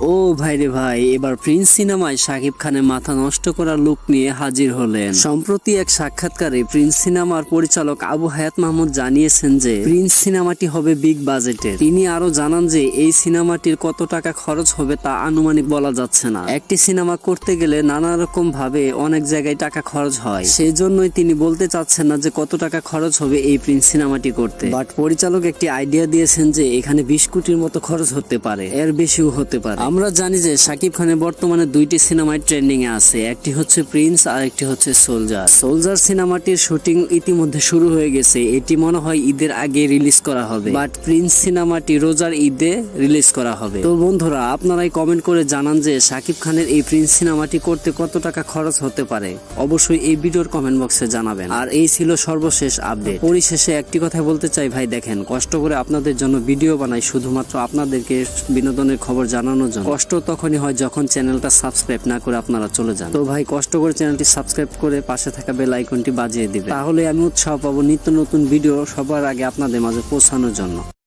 ও ভাই রে ভাই, এবার প্রিন্স সিনেমায় শাকিব খানের মাথা নষ্ট করা লুক নিয়ে হাজির হলেন। সম্প্রতি এক সাক্ষাৎকারে প্রিন্স সিনেমার পরিচালক আবু হায়াত মাহমুদ জানিয়েছেন যে প্রিন্স সিনেমাটি হবে বিগ বাজেটের। তিনি আরো জানান যে এই সিনেমাটির কত টাকা খরচ হবে তা আনুমানিক বলা যাচ্ছে না। একটি সিনেমা করতে গেলে নানা রকম ভাবে অনেক জায়গায় টাকা খরচ হয়, সেই জন্যই তিনি বলতে চাচ্ছেন না যে কত টাকা খরচ হবে এই প্রিন্স সিনেমাটি করতে। বাট পরিচালক একটি আইডিয়া দিয়েছেন যে এখানে 20 কোটির মতো খরচ হতে পারে, এর বেশিও হতে পারে। আমরা জানি যে শাকিব খানের বর্তমানে দুইটি সিনেমায় ট্রেন্ডিং এ আছে, একটি হচ্ছে প্রিন্স আর একটি হচ্ছে সোলজার। সোলজার সিনেমাটির শুটিং ইতিমধ্যে শুরু হয়ে গেছে, এটি মনে হয় ঈদের আগে রিলিজ করা হবে। বাট প্রিন্স সিনেমাটি রোজার ঈদে রিলিজ করা হবে। তো বন্ধুরা, আপনারাই কমেন্ট করে জানান যে শাকিব খানের এই প্রিন্স সিনেমাটি করতে কত টাকা খরচ হতে পারে। অবশ্যই এই ভিডিওর কমেন্ট বক্সে জানাবেন। আর এই ছিল সর্বশেষ আপডেট। পরিশেষে একটি কথা বলতে চাই ভাই, দেখেন কষ্ট করে আপনাদের জন্য ভিডিও বানাই শুধুমাত্র আপনাদেরকে বিনোদনের খবর জানানোর জন্য। কষ্ট তখনই হয় যখন চ্যানেলটা সাবস্ক্রাইব না করে আপনারা চলে যান। তো ভাই কষ্ট করে চ্যানেলটি সাবস্ক্রাইব করে পাশে থাকা বেল আইকনটি বাজিয়ে দিবেন, তাহলে আমি উৎসাহ পাবো নিত্য নতুন ভিডিও সবার আগে আপনাদের মাঝে পৌঁছানোর জন্য।